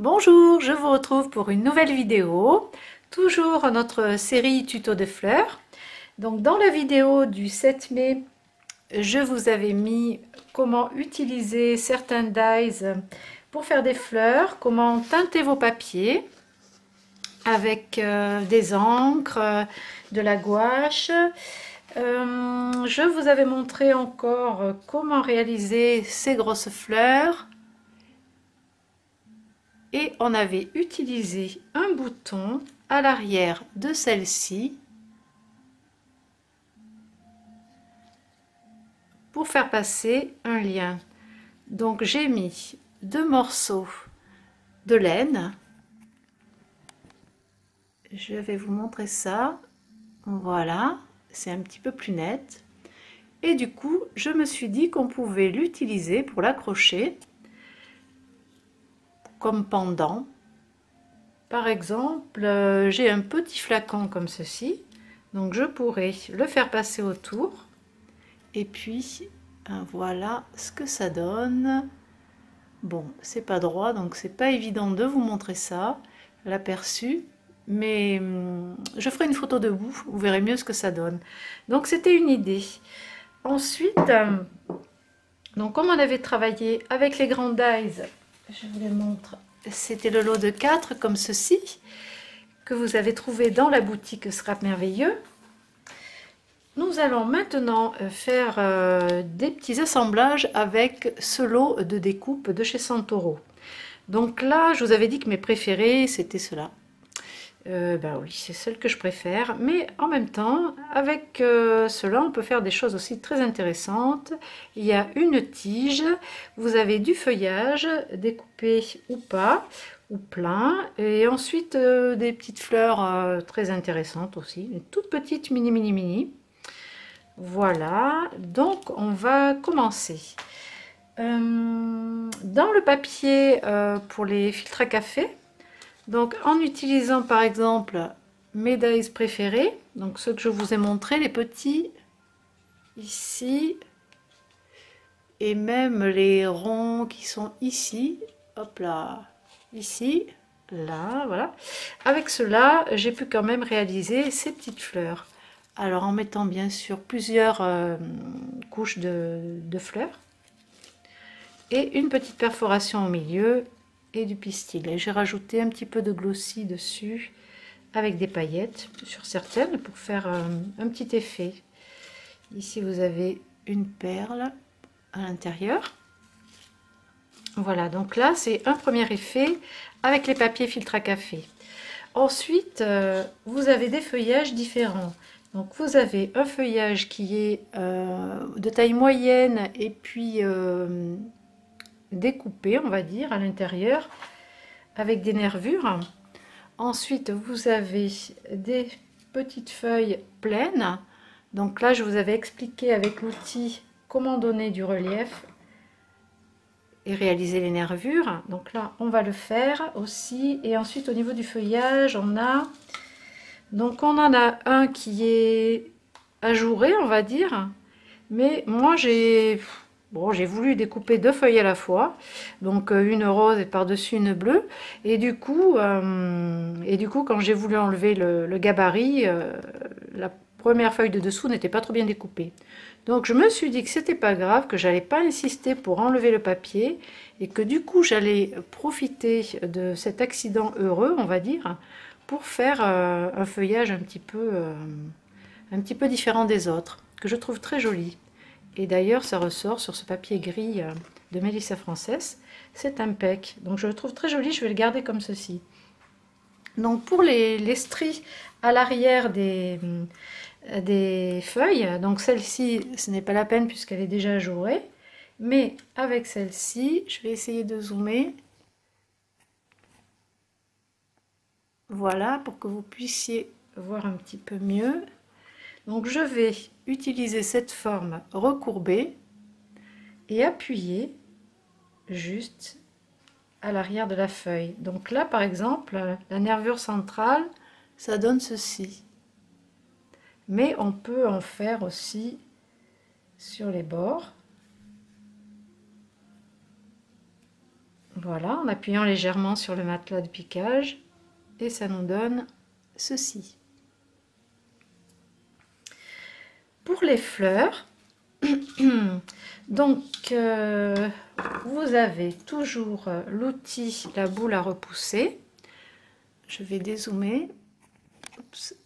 Bonjour, je vous retrouve pour une nouvelle vidéo, toujours notre série tuto de fleurs. Donc dans la vidéo du 7 mai, je vous avais mis comment utiliser certains dies pour faire des fleurs, comment teinter vos papiers avec des encres, de la gouache. Je vous avais montré encore comment réaliser ces grosses fleurs. Et on avait utilisé un bouton à l'arrière de celle-ci pour faire passer un lien. Donc j'ai mis 2 morceaux de laine. Je vais vous montrer ça. Voilà, c'est un petit peu plus net. Et du coup, je me suis dit qu'on pouvait l'utiliser pour l'accrocher comme pendant. Par exemple, j'ai un petit flacon comme ceci, donc je pourrais le faire passer autour, et puis voilà ce que ça donne. Bon, c'est pas droit, donc c'est pas évident de vous montrer ça, l'aperçu, mais je ferai une photo debout, vous verrez mieux ce que ça donne. Donc c'était une idée. Ensuite, donc comme on avait travaillé avec les grands dies, je vous les montre. C'était le lot de 4 comme ceci, que vous avez trouvé dans la boutique Scrap Merveilleux. Nous allons maintenant faire des petits assemblages avec ce lot de découpe de chez Santoro. Donc là, je vous avais dit que mes préférés, c'était ceux-là. Ben oui, c'est celle que je préfère, mais en même temps, avec cela, on peut faire des choses aussi très intéressantes. Il y a une tige, vous avez du feuillage, découpé ou pas, ou plein, et ensuite des petites fleurs très intéressantes aussi, une toute petite mini. Voilà, donc on va commencer. Dans le papier pour les filtres à café, donc en utilisant par exemple mes dies préférés, donc ceux que je vous ai montrés, les petits ici, et même les ronds qui sont ici, hop là, ici, là, voilà. Avec cela, j'ai pu quand même réaliser ces petites fleurs. Alors en mettant bien sûr plusieurs couches de fleurs et une petite perforation au milieu et du pistil. Et j'ai rajouté un petit peu de glossy dessus avec des paillettes sur certaines pour faire un petit effet. Ici vous avez une perle à l'intérieur. Voilà, donc là c'est un premier effet avec les papiers filtre à café. Ensuite vous avez des feuillages différents. Donc vous avez un feuillage qui est de taille moyenne et puis découpé, on va dire, à l'intérieur, avec des nervures. Ensuite, vous avez des petites feuilles pleines. Donc là, je vous avais expliqué avec l'outil comment donner du relief et réaliser les nervures. Donc là, on va le faire aussi. Et ensuite, au niveau du feuillage, on en a un qui est ajouré, on va dire. Mais moi, j'ai voulu découper 2 feuilles à la fois, donc une rose et par-dessus une bleue, et du coup, quand j'ai voulu enlever le gabarit, la première feuille de dessous n'était pas trop bien découpée. Donc je me suis dit que c'était pas grave, que j'allais pas insister pour enlever le papier, et que du coup j'allais profiter de cet accident heureux, on va dire, pour faire un feuillage un petit peu différent des autres, que je trouve très joli. Et d'ailleurs, ça ressort sur ce papier gris de Melissa Frances. C'est impec. Donc je le trouve très joli, je vais le garder comme ceci. Donc pour les stries à l'arrière des feuilles, donc celle-ci, ce n'est pas la peine puisqu'elle est déjà ajourée. Mais avec celle-ci, je vais essayer de zoomer. Voilà, pour que vous puissiez voir un petit peu mieux. Donc je vais utiliser cette forme recourbée et appuyer juste à l'arrière de la feuille. Donc là par exemple, la nervure centrale, ça donne ceci. Mais on peut en faire aussi sur les bords. Voilà, en appuyant légèrement sur le matelas de piquage, et ça nous donne ceci. Pour les fleurs, donc vous avez toujours l'outil, la boule à repousser. Je vais dézoomer.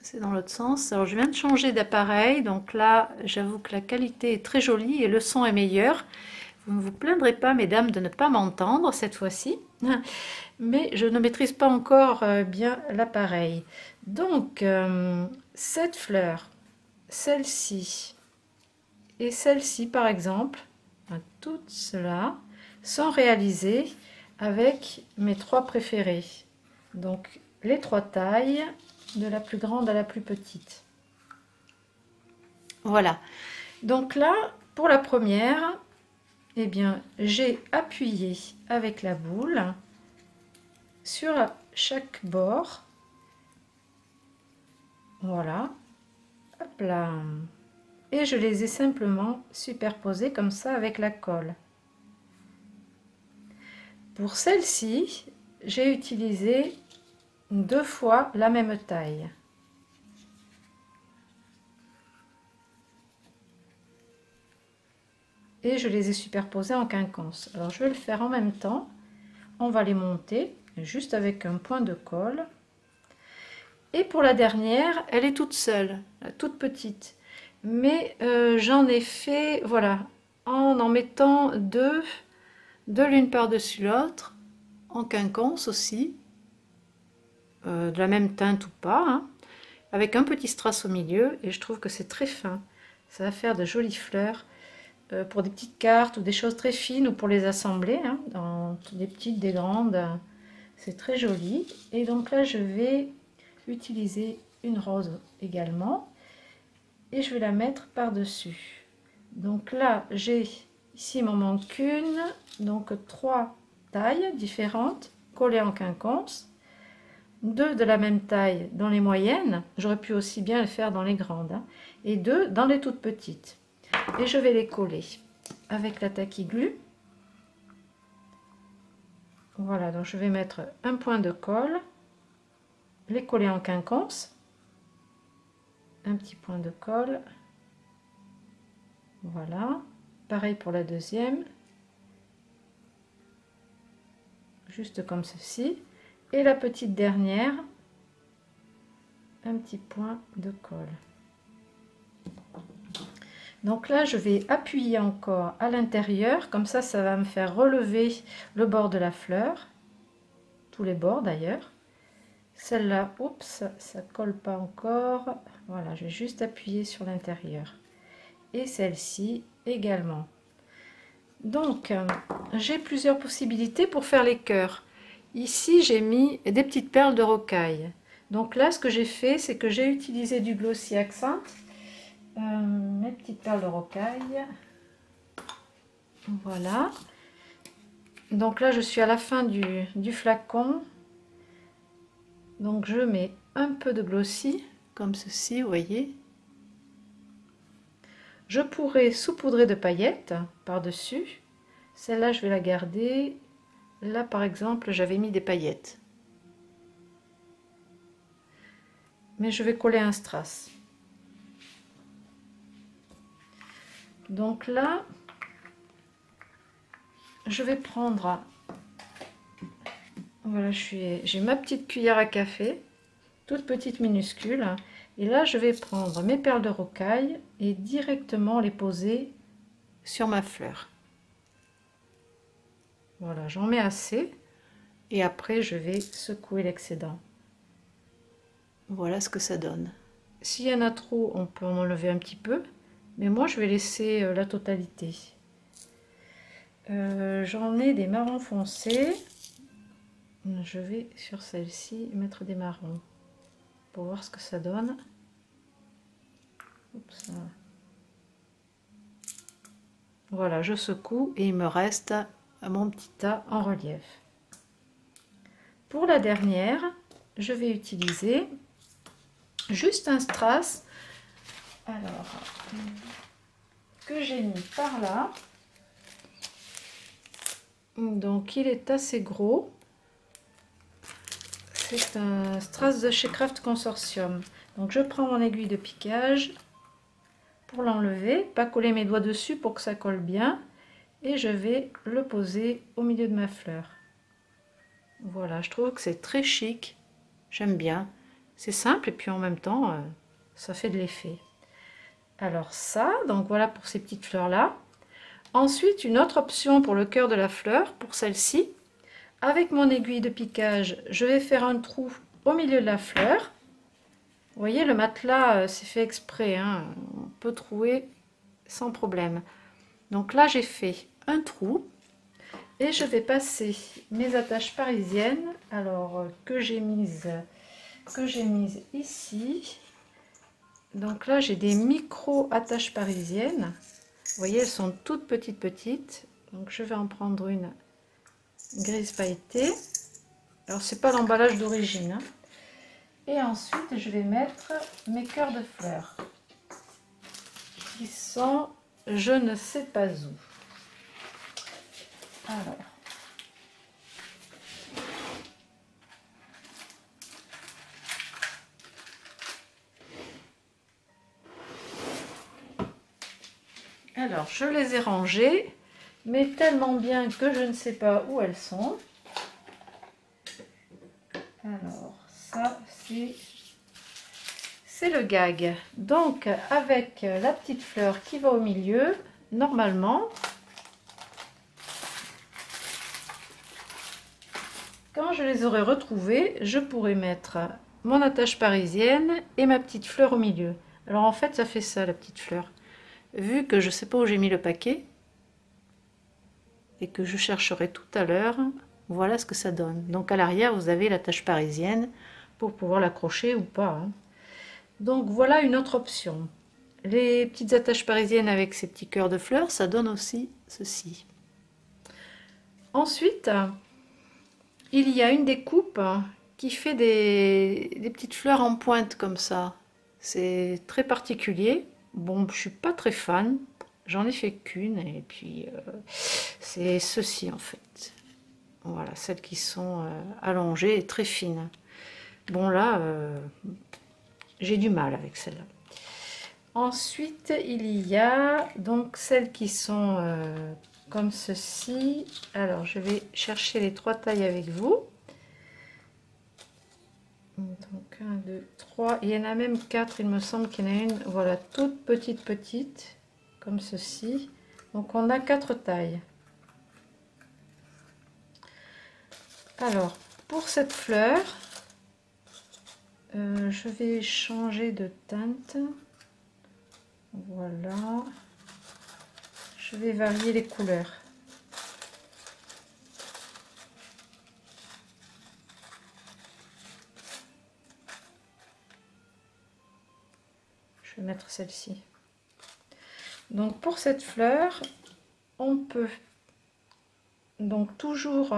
C'est dans l'autre sens. Alors je viens de changer d'appareil, donc là j'avoue que la qualité est très jolie et le son est meilleur. Vous ne vous plaindrez pas, mesdames, de ne pas m'entendre cette fois-ci, mais je ne maîtrise pas encore bien l'appareil. Donc cette fleur, celle-ci et celle-ci par exemple, toutes cela sont réalisées avec mes trois préférés. Donc les trois tailles, de la plus grande à la plus petite. Voilà. Donc là, pour la première, eh bien, j'ai appuyé avec la boule sur chaque bord. Voilà. Hop là. Et je les ai simplement superposés comme ça avec la colle. Pour celle-ci, j'ai utilisé 2 fois la même taille. Et je les ai superposés en quinconce. Alors je vais le faire en même temps. On va les monter juste avec un point de colle. Et pour la dernière, elle est toute seule, toute petite. Mais j'en ai fait, voilà, en mettant deux l'une par-dessus l'autre, en quinconce aussi. De la même teinte ou pas, hein, avec un petit strass au milieu, et je trouve que c'est très fin. Ça va faire de jolies fleurs pour des petites cartes ou des choses très fines, ou pour les assembler, hein, dans des petites, des grandes. C'est très joli. Et donc là je vais utiliser une rose également, et je vais la mettre par dessus. Donc là j'ai ici, il m'en manque une, donc 3 tailles différentes collées en quinconce. 2 de la même taille dans les moyennes, j'aurais pu aussi bien le faire dans les grandes, hein, et 2 dans les toutes petites. Et je vais les coller avec la tacky glue. Voilà, donc je vais mettre un point de colle, les coller en quinconce, un petit point de colle, voilà, pareil pour la deuxième, juste comme ceci. Et la petite dernière, un petit point de colle. Donc là je vais appuyer encore à l'intérieur, comme ça va me faire relever le bord de la fleur, tous les bords d'ailleurs. Celle-là, oups, ça colle pas encore, voilà, je vais juste appuyer sur l'intérieur, et celle-ci également. Donc j'ai plusieurs possibilités pour faire les cœurs. Ici j'ai mis des petites perles de rocaille. Donc là ce que j'ai fait, c'est que j'ai utilisé du Glossy Accent, mes petites perles de rocaille. Voilà. Donc là je suis à la fin du flacon. Donc je mets un peu de Glossy, comme ceci, vous voyez. Je pourrais saupoudrer de paillettes par-dessus. Celle-là je vais la garder. Là par exemple j'avais mis des paillettes, mais je vais coller un strass. Donc là je vais prendre, voilà, j'ai ma petite cuillère à café, toute petite minuscule, et là je vais prendre mes perles de rocaille et directement les poser sur ma fleur. Voilà, j'en mets assez. Et après, je vais secouer l'excédent. Voilà ce que ça donne. S'il y en a trop, on peut en enlever un petit peu. Mais moi, je vais laisser la totalité. J'en ai des marrons foncés. Je vais sur celle-ci mettre des marrons. Pour voir ce que ça donne. Oups. Voilà, je secoue et il me reste mon petit tas en relief. Pour la dernière, je vais utiliser juste un strass, alors que j'ai mis par là. Donc il est assez gros. C'est un strass de chez Craft Consortium. Donc je prends mon aiguille de piquage pour l'enlever, pas coller mes doigts dessus pour que ça colle bien. Et je vais le poser au milieu de ma fleur. Voilà, je trouve que c'est très chic. J'aime bien. C'est simple et puis en même temps, ça fait de l'effet. Alors ça, donc voilà pour ces petites fleurs-là. Ensuite, une autre option pour le cœur de la fleur, pour celle-ci. Avec mon aiguille de piquage, je vais faire un trou au milieu de la fleur. Vous voyez, le matelas, c'est fait exprès, hein. On peut trouer sans problème. Donc là, j'ai fait un trou et je vais passer mes attaches parisiennes, alors que j'ai mises ici. Donc là, j'ai des micro attaches parisiennes. Vous voyez, elles sont toutes petites. Donc je vais en prendre une grise pailletée. Alors c'est pas l'emballage d'origine, hein. Et ensuite, je vais mettre mes cœurs de fleurs qui sont je ne sais pas où. Alors, je les ai rangées, mais tellement bien que je ne sais pas où elles sont. Alors, ça, c'est le gag. Donc, avec la petite fleur qui va au milieu, normalement, quand je les aurai retrouvées, je pourrai mettre mon attache parisienne et ma petite fleur au milieu. Alors en fait, ça fait ça, la petite fleur. Vu que je ne sais pas où j'ai mis le paquet, et que je chercherai tout à l'heure, voilà ce que ça donne. Donc à l'arrière, vous avez l'attache parisienne pour pouvoir l'accrocher ou pas, hein. Donc voilà une autre option. Les petites attaches parisiennes avec ces petits cœurs de fleurs, ça donne aussi ceci. Ensuite, il y a une découpe qui fait des petites fleurs en pointe comme ça. C'est très particulier. Bon, je suis pas très fan. J'en ai fait qu'une et puis c'est ceci en fait. Voilà, celles qui sont allongées et très fines. Bon là, j'ai du mal avec celle-là. Ensuite, il y a donc celles qui sont comme ceci. Alors, je vais chercher les 3 tailles avec vous. Donc 1, 2, 3. Il y en a même 4, il me semble qu'il y en a une, voilà, toute petite, comme ceci. Donc on a 4 tailles. Alors, pour cette fleur, je vais changer de teinte. Voilà. Je vais varier les couleurs. Je vais mettre celle-ci. Donc pour cette fleur, on peut donc toujours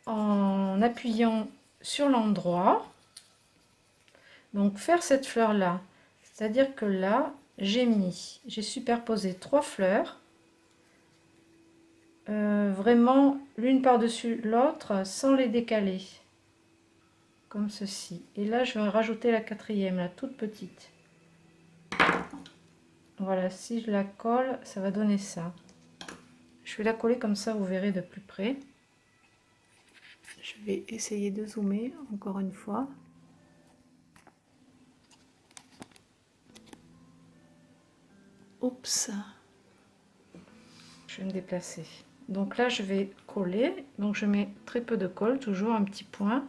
en appuyant sur l'endroit, donc faire cette fleur là, c'est à dire que là j'ai superposé 3 fleurs, vraiment l'une par dessus l'autre sans les décaler, comme ceci. Et là je vais rajouter la 4e, la toute petite. Voilà, si je la colle, ça va donner ça. Je vais la coller comme ça, vous verrez de plus près. Je vais essayer de zoomer encore une fois. Oups. Je vais me déplacer. Donc là, je vais coller. Donc je mets très peu de colle, toujours un petit point.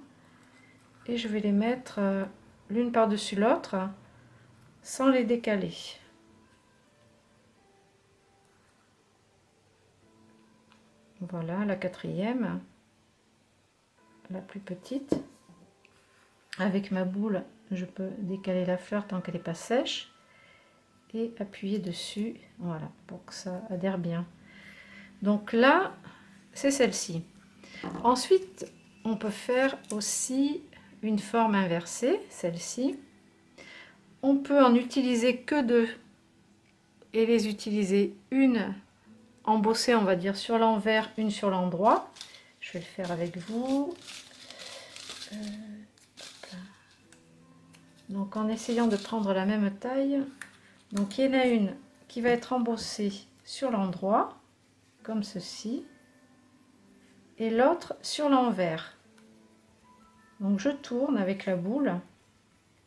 Et je vais les mettre l'une par-dessus l'autre, sans les décaler. Voilà, la 4e, la plus petite. Avec ma boule, je peux décaler la fleur tant qu'elle n'est pas sèche et appuyer dessus, voilà, pour que ça adhère bien. Donc là, c'est celle-ci. Ensuite, on peut faire aussi une forme inversée, celle-ci. On peut en utiliser que 2 et les utiliser une embosser, on va dire, sur l'envers, une sur l'endroit. Je vais le faire avec vous. Donc en essayant de prendre la même taille. Donc il y en a une qui va être embossée sur l'endroit, comme ceci, et l'autre sur l'envers. Donc je tourne avec la boule,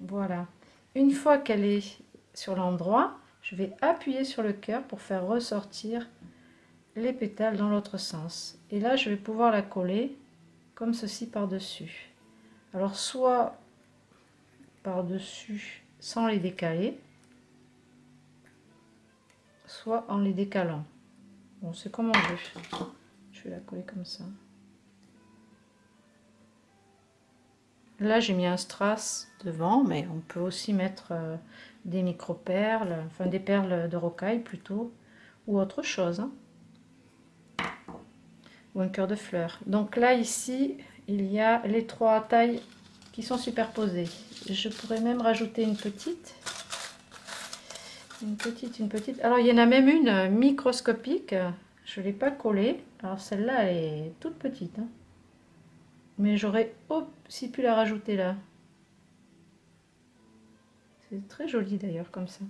voilà. Une fois qu'elle est sur l'endroit, je vais appuyer sur le cœur pour faire ressortir les pétales dans l'autre sens. Et là je vais pouvoir la coller comme ceci par-dessus. Alors soit par-dessus sans les décaler, soit en les décalant. Bon, c'est comme on veut. Je vais la coller comme ça. Là, j'ai mis un strass devant, mais on peut aussi mettre des micro-perles, enfin des perles de rocaille plutôt, ou autre chose. Hein. Ou un cœur de fleurs. Donc là, ici, il y a les trois tailles qui sont superposées. Je pourrais même rajouter une petite. Une petite. Alors, il y en a même une microscopique. Je ne l'ai pas collée. Alors, celle-là, elle est toute petite. Hein. Mais j'aurais aussi pu la rajouter là. C'est très joli d'ailleurs, comme ça.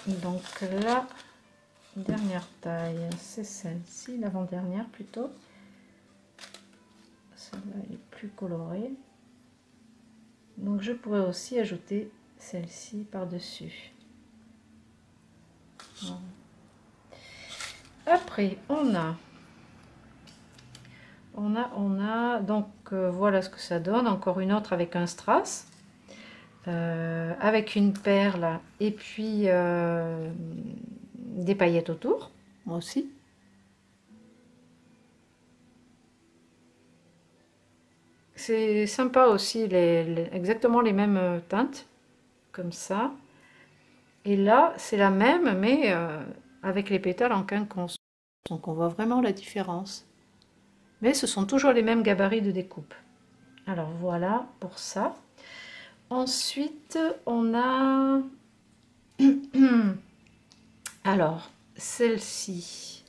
Donc là, dernière taille, c'est celle-ci, l'avant-dernière plutôt. Celle-là est plus colorée. Donc je pourrais aussi ajouter celle-ci par-dessus. Voilà. Après, on a donc voilà ce que ça donne. Encore une autre avec un strass, avec une perle et puis des paillettes autour, moi aussi. C'est sympa aussi, exactement les mêmes teintes, comme ça. Et là, c'est la même, mais avec les pétales en quinconce. Donc on voit vraiment la différence. Mais ce sont toujours les mêmes gabarits de découpe. Alors voilà pour ça. Ensuite, on a... Alors, celle-ci.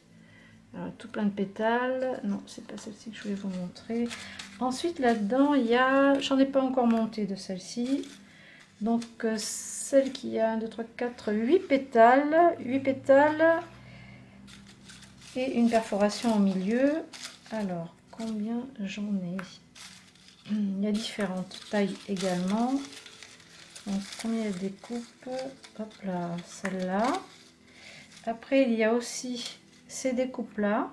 Tout plein de pétales. Non, c'est pas celle-ci que je voulais vous montrer. Ensuite, là-dedans, il y a... J'en ai pas encore monté de celle-ci. Donc, celle qui a 1, 2, 3, 4, 8 pétales. 8 pétales. Et une perforation au milieu. Alors, combien j'en ai? Il y a différentes tailles également. Donc, combien il y a de découpes? Hop là, celle-là. Après, il y a aussi ces découpes-là.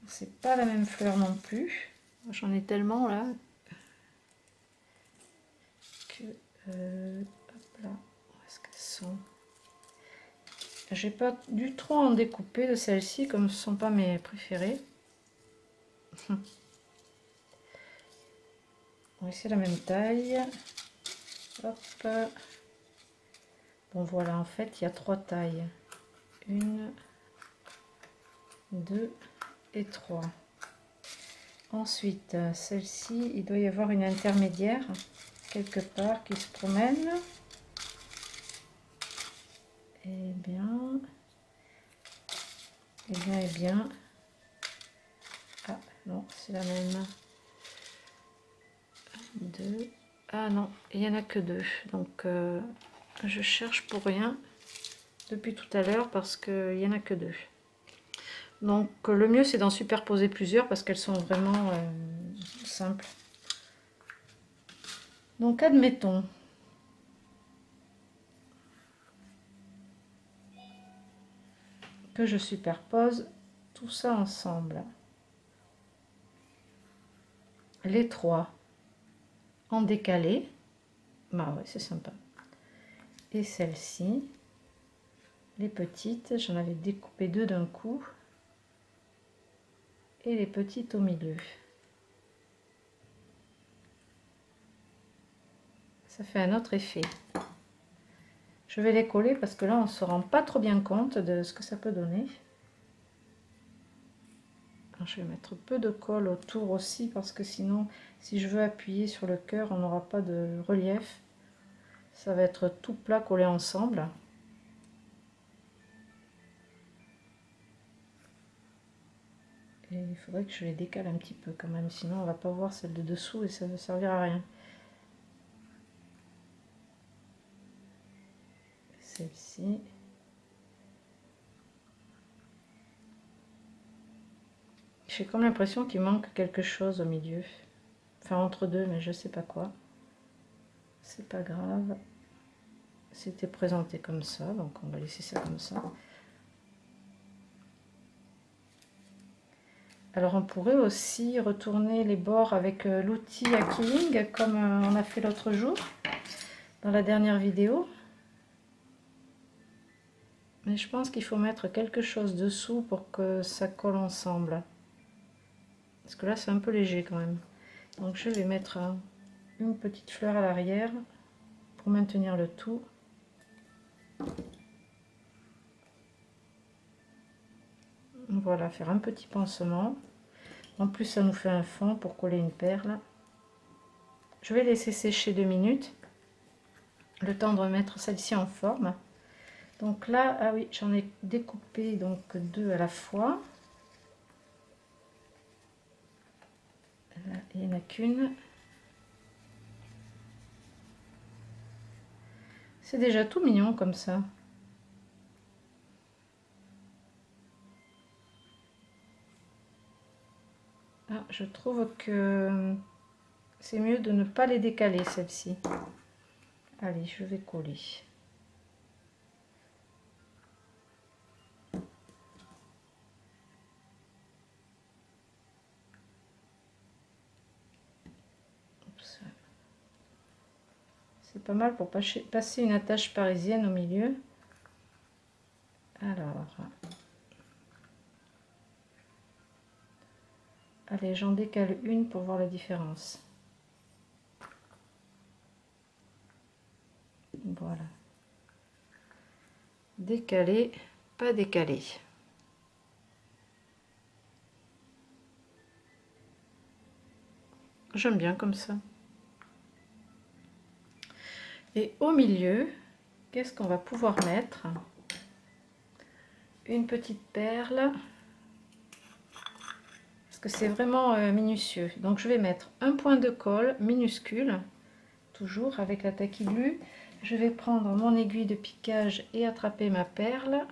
C'est pas la même fleur non plus. J'en ai tellement là que... hop là, où est-ce qu'elles sont? J'ai pas dû trop en découper de celles-ci, comme ce ne sont pas mes préférées. Bon, c'est la même taille. Hop. Bon voilà, en fait, il y a 3 tailles. 1, 2 et 3. Ensuite, celle-ci, il doit y avoir une intermédiaire quelque part qui se promène. Eh bien. Ah non, c'est la même. 2. Ah non, il n'y en a que 2. Donc, je cherche pour rien depuis tout à l'heure parce qu'il n'y en a que 2. Donc, le mieux, c'est d'en superposer plusieurs parce qu'elles sont vraiment simples. Donc, admettons. Que je superpose tout ça ensemble. Les 3 en décalé. Bah ouais, c'est sympa. Et celle-ci, les petites, j'en avais découpé 2 d'un coup. Et les petites au milieu. Ça fait un autre effet. Je vais les coller parce que là, on ne se rend pas trop bien compte de ce que ça peut donner. Alors, je vais mettre peu de colle autour aussi parce que sinon, si je veux appuyer sur le cœur, on n'aura pas de relief. Ça va être tout plat collé ensemble. Et il faudrait que je les décale un petit peu quand même, sinon on va pas voir celle de dessous et ça ne servira à rien. Celle-ci. J'ai comme l'impression qu'il manque quelque chose au milieu. Enfin entre deux, mais je sais pas quoi. C'est pas grave. C'était présenté comme ça, donc on va laisser ça comme ça. Alors on pourrait aussi retourner les bords avec l'outil Hacking comme on a fait l'autre jour dans la dernière vidéo. Mais je pense qu'il faut mettre quelque chose dessous pour que ça colle ensemble. Parce que là c'est un peu léger quand même. Donc je vais mettre une petite fleur à l'arrière pour maintenir le tout. Voilà, faire un petit pansement. En plus ça nous fait un fond pour coller une perle. Je vais laisser sécher 2 minutes. Le temps de remettre celle-ci en forme. Donc là, ah oui, j'en ai découpé donc 2 à la fois. Là, il n'y en a qu'une. C'est déjà tout mignon comme ça. Ah, je trouve que c'est mieux de ne pas les décaler, celle-ci. Allez, je vais coller. C'est pas mal pour passer une attache parisienne au milieu. Alors, allez, j'en décale une pour voir la différence. Voilà. Décaler, pas décaler. J'aime bien comme ça. Et au milieu, qu'est-ce qu'on va pouvoir mettre? Une petite perle. Parce que c'est vraiment minutieux. Donc je vais mettre un point de colle minuscule. Toujours avec la tacky glue. Je vais prendre mon aiguille de piquage et attraper ma perle.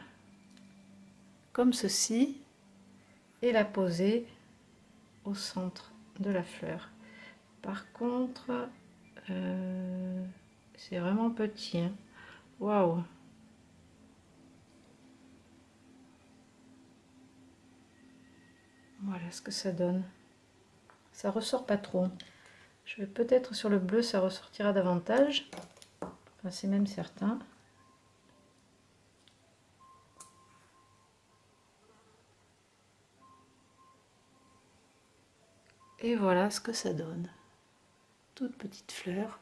Comme ceci. Et la poser au centre de la fleur. Par contre, c'est vraiment petit. Hein. Waouh! Voilà ce que ça donne. Ça ressort pas trop. Je vais peut-être sur le bleu, ça ressortira davantage. Enfin, c'est même certain. Et voilà ce que ça donne. Toute petite fleur.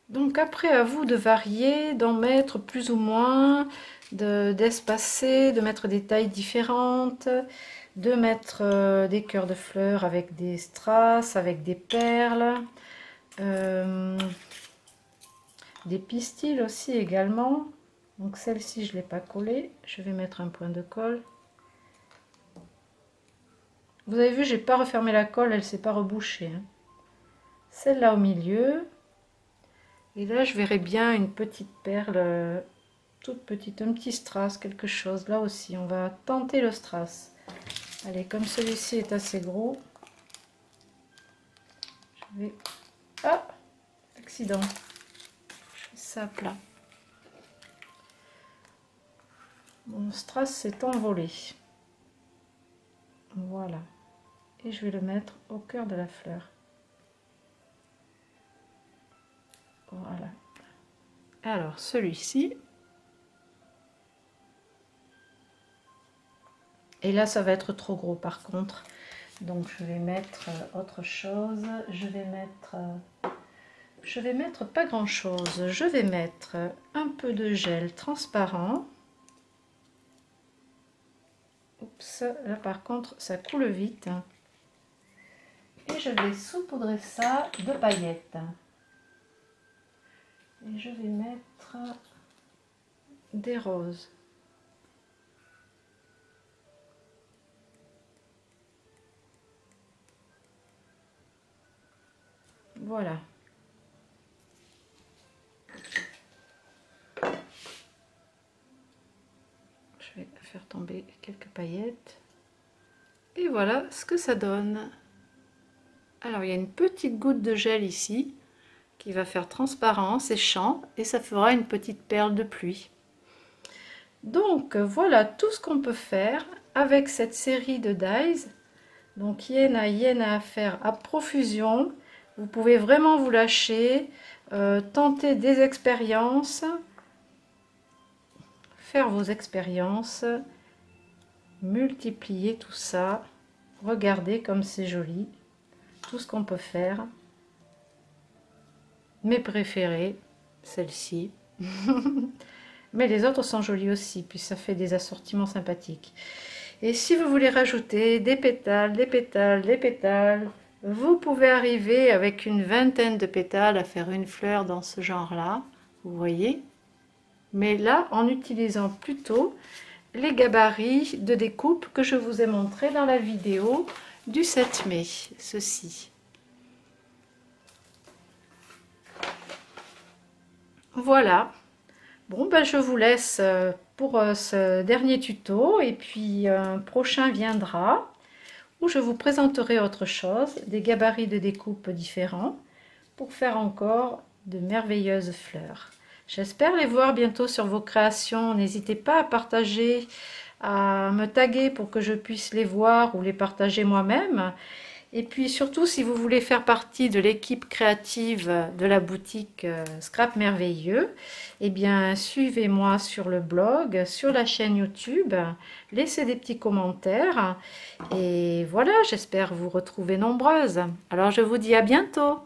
Donc après, à vous de varier, d'en mettre plus ou moins, d'espacer, de mettre des tailles différentes, de mettre des cœurs de fleurs avec des strass, avec des perles, des pistils aussi également. Donc celle-ci, je ne l'ai pas collée, je vais mettre un point de colle. Vous avez vu, j'ai pas refermé la colle, elle ne s'est pas rebouchée. Hein. Celle-là au milieu. Et là, je verrai bien une petite perle, toute petite, un petit strass, quelque chose. Là aussi, on va tenter le strass. Allez, comme celui-ci est assez gros, je vais... Ah! Accident. Je fais ça à plat. Mon strass s'est envolé. Voilà. Et je vais le mettre au cœur de la fleur. Voilà. Alors, celui-ci. Et là, ça va être trop gros par contre. Donc, je vais mettre autre chose. Je vais mettre pas grand chose. Je vais mettre un peu de gel transparent. Oups, là par contre, ça coule vite. Et je vais saupoudrer ça de paillettes. Et je vais mettre des roses. Voilà. Je vais faire tomber quelques paillettes. Et voilà ce que ça donne. Alors il y a une petite goutte de gel ici qui va faire transparent, séchant, et ça fera une petite perle de pluie. Donc voilà tout ce qu'on peut faire avec cette série de dies. Donc Iéna à faire à profusion. Vous pouvez vraiment vous lâcher, tenter des expériences, faire vos expériences, multiplier tout ça. Regardez comme c'est joli, tout ce qu'on peut faire. Mes préférées, celle-ci. Mais les autres sont jolies aussi, puis ça fait des assortiments sympathiques. Et si vous voulez rajouter des pétales, des pétales, des pétales, vous pouvez arriver avec une vingtaine de pétales à faire une fleur dans ce genre-là, vous voyez. Mais là, en utilisant plutôt les gabarits de découpe que je vous ai montré dans la vidéo du 7 mai, ceci. Voilà. Bon, ben je vous laisse pour ce dernier tuto, et puis un prochain viendra où je vous présenterai autre chose, des gabarits de découpe différents pour faire encore de merveilleuses fleurs. J'espère les voir bientôt sur vos créations. N'hésitez pas à partager, à me taguer pour que je puisse les voir ou les partager moi-même. Et puis surtout, si vous voulez faire partie de l'équipe créative de la boutique Scrap Merveilleux, eh bien suivez-moi sur le blog, sur la chaîne YouTube, laissez des petits commentaires. Et voilà, j'espère vous retrouver nombreuses. Alors je vous dis à bientôt.